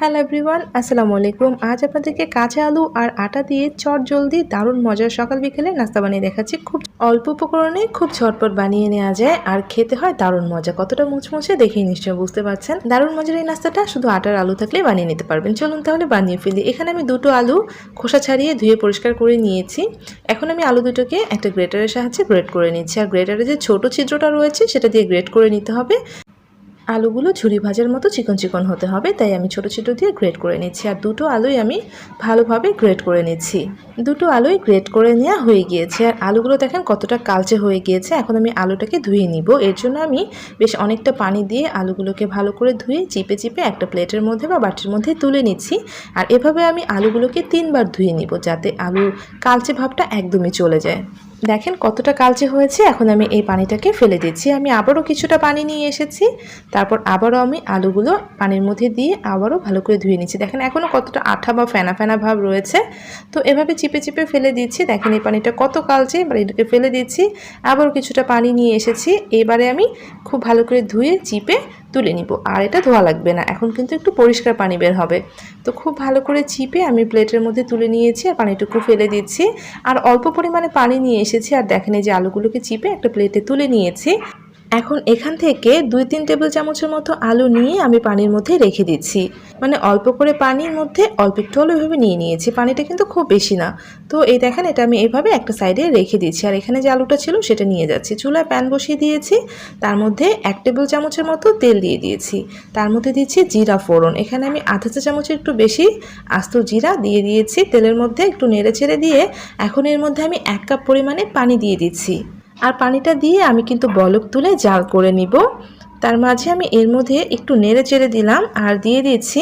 Hello everyone, আসসালামু আলাইকুম। আজ আপনাদেরকে কাঁচা আলু আর আটা দিয়ে চটজলদি দারুণ মজার সকাল বিকেলে নাস্তা বানিয়ে দেখাচ্ছি। খুব অল্প উপকরণে খুব ঝটপট বানিয়ে নেওয়া যায় আর খেতে হয় দারুণ মজা। কতটা মুচমুচে দেখেই নিশ্চয়ই বুঝতে পারছেন। দারুণ মজার এই নাস্তাটা শুধু আটার আলু থাকলে বানিয়ে নিতে পারবেন। চলুন তাহলে বানিয়ে ফেলি। এখানে আমি দুটো আলু খোসা ছাড়িয়ে ধুয়ে পরিষ্কার করে নিয়েছি। এখন আমি আলু দুটোকে একটা গ্রেটারের সাহায্যে গ্রেট করে নিচ্ছি। আর গ্রেটারে যে ছোট ছিদ্রটা রয়েছে সেটা দিয়ে গ্রেট করে নিতে হবে। আলুগুলো ঝুরি ভাজার মতো চিকন চিকন হতে হবে, তাই আমি ছোটো ছোটো দিয়ে গ্রেট করে নিচ্ছি। আর দুটো আলুই আমি ভালোভাবে গ্রেট করে নিচ্ছি। দুটো আলুই গ্রেট করে নেওয়া হয়ে গিয়েছে। আর আলুগুলো দেখেন কতটা কালচে হয়ে গিয়েছে। এখন আমি আলুটাকে ধুয়ে নিব। এর জন্য আমি বেশ অনেকটা পানি দিয়ে আলুগুলোকে ভালো করে ধুয়ে চিপে চিপে একটা প্লেটের মধ্যে বা বাটির মধ্যে তুলে নিচ্ছি। আর এভাবে আমি আলুগুলোকে 3বার ধুয়ে নিব, যাতে আলুর কালচে ভাবটা একদমই চলে যায়। দেখেন কতটা কালচে হয়েছে। এখন আমি এই পানিটাকে ফেলে দিচ্ছি। আমি আবারও কিছুটা পানি নিয়ে এসেছি। তারপর আবারও আমি আলুগুলো পানির মধ্যে দিয়ে আবারও ভালো করে ধুয়ে নিচ্ছি। দেখেন এখনও কতটা আঠা বা ফেনা ফেনা ভাব রয়েছে। তো এভাবে চিপে চিপে ফেলে দিচ্ছি। দেখেন এই পানিটা কত কালচে। এবার এটাকে ফেলে দিচ্ছি। আবারও কিছুটা পানি নিয়ে এসেছি। এবারে আমি খুব ভালো করে ধুয়ে চিপে তুলে নিব। আর এটা ধোয়া লাগবে না, এখন কিন্তু একটু পরিষ্কার পানি বের হবে। তো খুব ভালো করে চিপে আমি প্লেটের মধ্যে তুলে নিয়েছি আর পানিটুকু ফেলে দিচ্ছি। আর অল্প পরিমাণে পানি নিয়ে এসেছি। আর দেখেন এই যে আলুগুলোকে চিপে একটা প্লেটে তুলে নিয়েছি। এখন এখান থেকে 2-3 টেবিল চামচের মতো আলু নিয়ে আমি পানির মধ্যে রেখে দিচ্ছি। মানে অল্প করে পানির মধ্যে অল্প একটু হলেও এভাবে নিয়ে নিয়েছি। পানিটা কিন্তু খুব বেশি না। তো এই দেখেন এটা আমি এভাবে একটা সাইডে রেখে দিচ্ছি। আর এখানে যে আলুটা ছিল সেটা নিয়ে যাচ্ছি। চুলায় প্যান বসিয়ে দিয়েছি। তার মধ্যে 1 টেবিল চামচের মতো তেল দিয়ে দিয়েছি। তার মধ্যে দিচ্ছি জিরা ফোড়ন। এখানে আমি আধা চা চামচের একটু বেশি আস্ত জিরা দিয়ে দিয়েছি তেলের মধ্যে। একটু নেড়ে ছেড়ে দিয়ে এখন এর মধ্যে আমি 1 কাপ পরিমাণে পানি দিয়ে দিচ্ছি। আর পানিটা দিয়ে আমি কিন্তু বলক তুলে জাল করে নিব। তার মাঝে আমি এর মধ্যে একটু নেড়ে চেড়ে দিলাম আর দিয়ে দিচ্ছি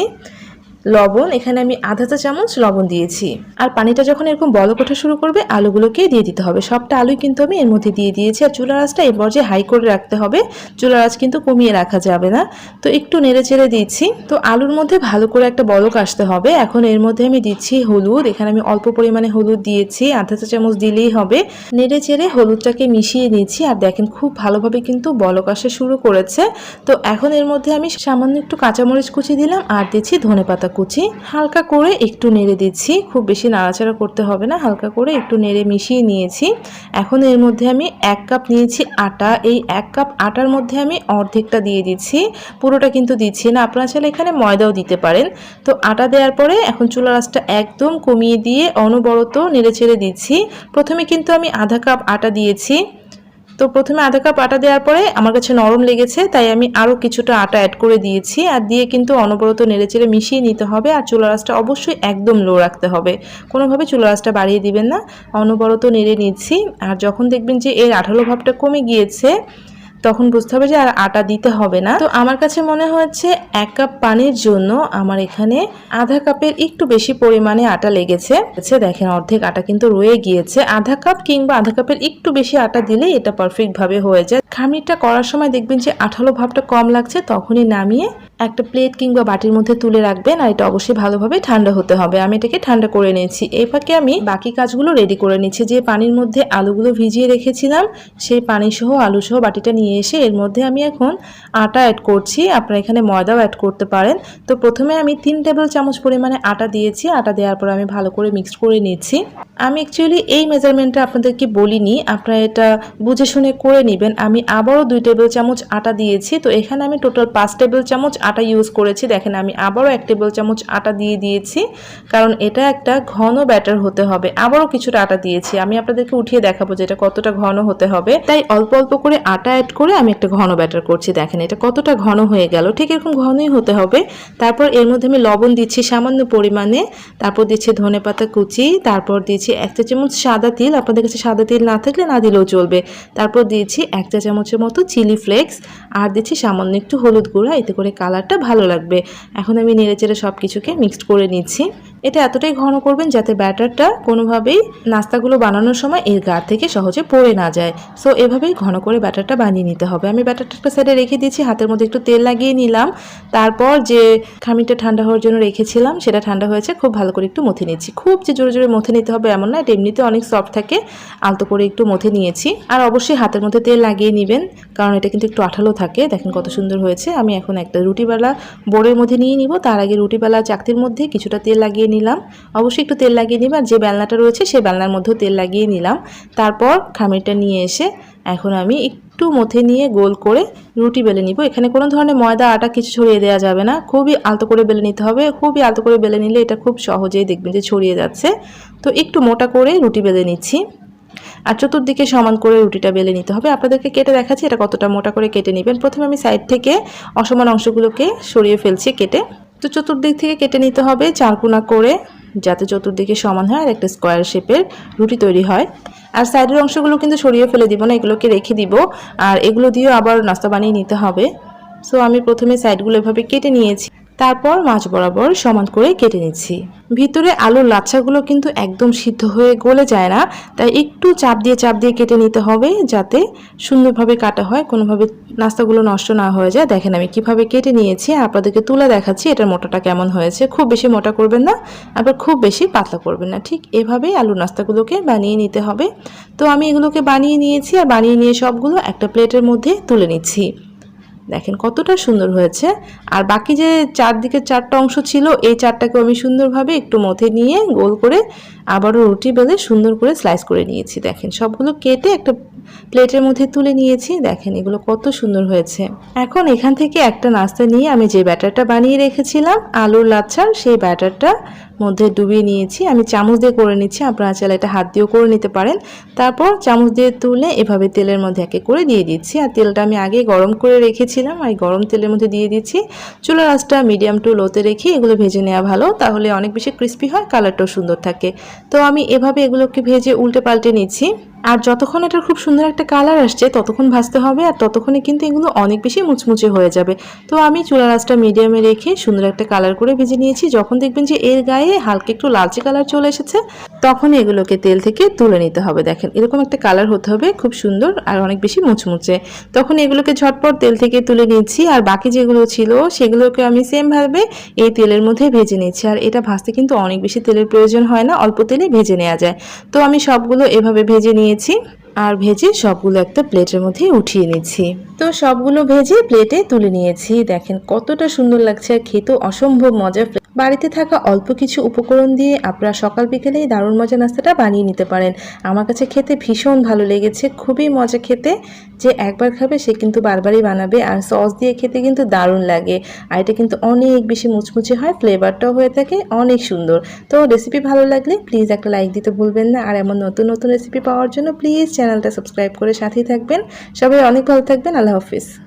লবণ। এখানে আমি আধা চা চামচ লবণ দিয়েছি। আর পানিটা যখন এরকম বলক ওঠা শুরু করবে আলুগুলোকে দিয়ে দিতে হবে। সবটা আলুই কিন্তু আমি এর মধ্যে দিয়ে দিয়েছি। আর চুলার আঁচটা এই পর্যায়ে হাই করে রাখতে হবে, চুলার আঁচ কিন্তু কমিয়ে রাখা যাবে না। তো একটু নেড়ে চেড়ে দিচ্ছি। তো আলুর মধ্যে ভালো করে একটা বলক আসতে হবে। এখন এর মধ্যে আমি দিচ্ছি হলুদ। এখানে আমি অল্প পরিমাণে হলুদ দিয়েছি, আধা চা চামচ দিলেই হবে। নেড়ে চেড়ে হলুদটাকে মিশিয়ে নিচ্ছি। আর দেখেন খুব ভালোভাবে কিন্তু বলক আসা শুরু করেছে। তো এখন এর মধ্যে আমি সামান্য একটু কাঁচামরিচ কুচি দিলাম আর দিচ্ছি ধনেপাতা কুচি। হালকা করে একটু নেড়ে দিচ্ছি, খুব বেশি নাড়াচাড়া করতে হবে না, হালকা করে একটু নেড়ে মিশিয়ে নিয়েছি। এখন এর মধ্যে আমি 1 কাপ নিয়েছি আটা। এই 1 কাপ আটার মধ্যে আমি অর্ধেকটা দিয়ে দিচ্ছি, পুরোটা কিন্তু দিচ্ছি না। আপনারা চাইলে এখানে ময়দাও দিতে পারেন। তো আটা দেওয়ার পরে এখন চুলার আঁচটা একদম কমিয়ে দিয়ে অনবরত নেড়ে ছেড়ে দিচ্ছি। প্রথমে কিন্তু আমি আধা কাপ আটা দিয়েছি। তো প্রথমে আধা কাপ আটা দেওয়ার পরে আমার কাছে নরম লেগেছে, তাই আমি আরও কিছুটা আটা অ্যাড করে দিয়েছি। আর দিয়ে কিন্তু অনবরত নেড়েচেড়ে মিশিয়ে নিতে হবে। আর চুলার আঁচটা অবশ্যই একদম লো রাখতে হবে, কোনোভাবে চুলার আঁচটা বাড়িয়ে দিবেন না। অনবরত নেড়ে নিচ্ছি। আর যখন দেখবেন যে এর আঠালো ভাবটা কমে গিয়েছে তখন বুঝতে হবে যে আর আটা দিতে হবে না। তো আমার কাছে মনে হচ্ছে 1 কাপ পানির জন্য আমার এখানে আধা কাপের একটু বেশি পরিমাণে আটা লেগেছে। দেখেন অর্ধেক আটা কিন্তু রয়ে গিয়েছে। আধা কাপ কিংবা আধা কাপের একটু বেশি আটা দিলে এটা পারফেক্ট ভাবে হয়ে যায়। খামিরটা করার সময় দেখবেন যে আঠালো ভাবটা কম লাগছে, তখনই নামিয়ে একটা প্লেট কিংবা বাটির মধ্যে তুলে রাখবেন। আর এটা অবশ্যই ভালোভাবে ঠান্ডা হতে হবে। আমি এটাকে ঠান্ডা করে নিয়েছি। এই ফাঁকে আমি বাকি কাজগুলো রেডি করে নিচ্ছি। যে পানির মধ্যে আলুগুলো ভিজিয়ে রেখেছিলাম সেই পানি সহ আলু সহ বাটিটা নিয়ে এসে এর মধ্যে আমি এখন আটা অ্যাড করছি। আপনারা এখানে ময়দাও অ্যাড করতে পারেন। তো প্রথমে আমি 3 টেবিল চামচ পরিমাণে আটা দিয়েছি। আটা দেওয়ার পর আমি ভালো করে মিক্সড করে নিচ্ছি। আমি অ্যাকচুয়ালি এই মেজারমেন্টটা আপনাদেরকে বলিনি, আপনারা এটা বুঝে শুনে করে নেবেন। আমি আবারও 2 টেবিল চামচ আটা দিয়েছি। তো এখানে আমি টোটাল 5 টেবিল চামচ আটা ইউজ করেছি। দেখেন আমি আবারও 1 টেবিল চামচ আটা দিয়ে দিয়েছি, কারণ এটা একটা ঘন ব্যাটার হতে হবে। আবারও কিছুটা আটা দিয়েছি। আমি আপনাদেরকে উঠিয়ে দেখাবো যে এটা কতটা ঘন হতে হবে। তাই অল্প অল্প করে আটা অ্যাড করে আমি একটা ঘন ব্যাটার করছি। দেখেন এটা কতটা ঘন হয়ে গেল, ঠিক এরকম ঘনই হতে হবে। তারপর এর মধ্যে আমি লবণ দিচ্ছি সামান্য পরিমাণে, তারপর দিচ্ছি ধনেপাতা কুচি, তারপর দিচ্ছি 1 চা চামচ সাদা তিল। আপনাদের কাছে সাদা তিল না থাকলে না দিলেও চলবে। তারপর দিয়েছি 1 চা চামচের মতো চিলি ফ্লেক্স, আর দিচ্ছি সামান্য একটু হলুদ গুঁড়া, এতে করে কালারটা ভালো লাগবে। এখন আমি নেড়েচেড়ে সব কিছুকে মিক্সড করে নিচ্ছি। এটা এতটাই ঘন করবেন যাতে ব্যাটারটা কোনোভাবেই নাস্তাগুলো বানানোর সময় এর গা থেকে সহজে পড়ে না যায়। সো এভাবেই ঘন করে ব্যাটারটা বানিয়ে নিতে হবে। আমি ব্যাটারটা একটা সাইডে রেখে দিয়েছি, হাতের মধ্যে একটু তেল লাগিয়ে নিলাম। তারপর যে খামিরটা ঠান্ডা হওয়ার জন্য রেখেছিলাম সেটা ঠান্ডা হয়েছে, খুব ভালো করে একটু মথে নিচ্ছি। খুব যে জোরে জোরে মথে নিতে হবে এমন না, এটা এমনিতে অনেক সফট থাকে, আলতো করে একটু মথে নিয়েছি। আর অবশ্যই হাতের মধ্যে তেল লাগিয়ে নেবেন, কারণ এটা কিন্তু একটু আঠালো থাকে। দেখেন কত সুন্দর হয়েছে। আমি এখন একটা রুটিবেলা বোর্ডের মধ্যে নিয়ে নিব। তার আগে রুটিবেলা চাকতির মধ্যে কিছুটা তেল লাগিয়ে নিলাম। অবশ্যই একটু তেল লাগিয়ে নিব, আর যে বেলনাটা রয়েছে সেই বেলনার মধ্যেও তেল লাগিয়ে নিলাম। তারপর খামিরটা নিয়ে এসে এখন আমি একটু মথে নিয়ে গোল করে রুটি বেলে নিব। এখানে কোনো ধরনের ময়দা আটা কিছু ছড়িয়ে দেওয়া যাবে না, খুবই আলতো করে বেলে নিতে হবে। খুবই আলতো করে বেলে নিলে এটা খুব সহজেই দেখবেন যে ছড়িয়ে যাচ্ছে। তো একটু মোটা করে রুটি বেলে নিচ্ছি, আর চতুর্দিকে সমান করে রুটিটা বেলে নিতে হবে। আপনাদেরকে কেটে দেখাচ্ছি এটা কতটা মোটা করে কেটে নেবেন। প্রথমে আমি সাইড থেকে অসমান অংশগুলোকে সরিয়ে ফেলছি কেটে। তো চতুর্দিক থেকে কেটে নিতে হবে চারকোনা করে, যাতে চতুর্দিকে সমান হয় আর একটা স্কোয়ার শেপের রুটি তৈরি হয়। আর সাইডের অংশগুলো কিন্তু সরিয়ে ফেলে দিব না, এগুলোকে রেখে দিব। আর এগুলো দিয়েও আবার নাস্তা বানিয়ে নিতে হবে। সো আমি প্রথমে সাইডগুলো এভাবে কেটে নিয়েছি, তারপর মাঝ বরাবর সমান করে কেটে নিচ্ছি। ভিতরে আলুর লাচ্ছাগুলো কিন্তু একদম সিদ্ধ হয়ে গলে যায় না, তাই একটু চাপ দিয়ে কেটে নিতে হবে যাতে সুন্দরভাবে কাটা হয়, কোনোভাবে নাস্তাগুলো নষ্ট না হয়ে যায়। দেখেন আমি কিভাবে কেটে নিয়েছি, আপনাদেরকে তুলে দেখাচ্ছি এটার মোটাটা কেমন হয়েছে। খুব বেশি মোটা করবেন না, আবার খুব বেশি পাতলা করবেন না, ঠিক এভাবেই আলুর নাস্তাগুলোকে বানিয়ে নিতে হবে। তো আমি এগুলোকে বানিয়ে নিয়েছি, আর বানিয়ে নিয়ে সবগুলো একটা প্লেটের মধ্যে তুলে নিচ্ছি। দেখেন কতটা সুন্দর হয়েছে। আর বাকি যে চারদিকে চারটা অংশ ছিল, এই চারটাকে আমি সুন্দরভাবে একটু মথে নিয়ে গোল করে আবারও রুটি বেলে সুন্দর করে স্লাইস করে নিয়েছি। দেখেন সবগুলো কেটে একটা প্লেটের মধ্যে তুলে নিয়েছি। দেখেন এগুলো কত সুন্দর হয়েছে। এখন এখান থেকে একটা নাস্তা নিয়ে আমি যে ব্যাটারটা বানিয়ে রেখেছিলাম আলুর লাচ্ছার, সেই ব্যাটারটা মধ্যে ডুবিয়ে নিয়েছি। আমি চামচ দিয়ে করে নিচ্ছি, আপনারা চাইলে এটা হাত দিয়েও করে নিতে পারেন। তারপর চামচ দিয়ে তুলে এভাবে তেলের মধ্যে একে করে দিয়ে দিচ্ছি। আর তেলটা আমি আগে গরম করে রেখেছিলাম, আর গরম তেলের মধ্যে দিয়ে দিচ্ছি। চুলার আঁচটা মিডিয়াম টু লোতে রেখে এগুলো ভেজে নেওয়া ভালো, তাহলে অনেক বেশি ক্রিস্পি হয়, কালারটাও সুন্দর থাকে। তো আমি এভাবে এগুলোকে ভেজে উল্টে পাল্টে নিচ্ছি। আর যতক্ষণ এটার খুব সুন্দর একটা কালার আসছে ততক্ষণ ভাজতে হবে, আর ততক্ষণে কিন্তু এগুলো অনেক বেশি মুচমুচে হয়ে যাবে। তো আমি চুলার আঁচটা মিডিয়ামে রেখে সুন্দর একটা কালার করে ভেজে নিয়েছি। যখন দেখবেন যে এর গায়ে হালকা একটু লালচে কালার চলে এসেছে, তখন এগুলোকে তেল থেকে তুলে নিতে হবে। দেখেন এরকম একটা কালার হতে হবে, খুব সুন্দর আর অনেক বেশি মুচমুচে। তখন এগুলোকে ঝটপট তেল থেকে তুলে নিচ্ছি, আর বাকি যেগুলো ছিল সেগুলোকে আমি সেমভাবে এই তেলের মধ্যে ভেজে নিচ্ছি। আর এটা ভাজতে কিন্তু অনেক বেশি তেলের প্রয়োজন হয় না, অল্প তেলে ভেজে নেওয়া যায়। তো আমি সবগুলো এভাবে ভেজে নিয়েছি, আর ভেজে সবগুলো একটা প্লেটের মধ্যে উঠিয়ে নিচ্ছি। তো সবগুলো ভেজে প্লেটে তুলে নিয়েছি। দেখেন কতটা সুন্দর লাগছে, আর খেতেও অসম্ভব মজা। বাড়িতে থাকা অল্প কিছু উপকরণ দিয়ে আপনারা সকাল বিকেলে এই দারুণ মজা নাস্তাটা বানিয়ে নিতে পারেন। আমার কাছে খেতে ভীষণ ভালো লেগেছে, খুবই মজা খেতে। যে একবার খাবে সে কিন্তু বারবারই বানাবে। আর সস দিয়ে খেতে কিন্তু দারুণ লাগে, আর এটা কিন্তু অনেক বেশি মুচমুচে হয়, ফ্লেভারটাও হয়ে থাকে অনেক সুন্দর। তো রেসিপি ভালো লাগলে প্লিজ একটা লাইক দিতে ভুলবেন না, আর এমন নতুন নতুন রেসিপি পাওয়ার জন্য প্লিজ চ্যানেলটা সাবস্ক্রাইব করে সাথেই থাকবেন। সবাই অনেক ভালো থাকবেন। আল্লাহ হাফিজ।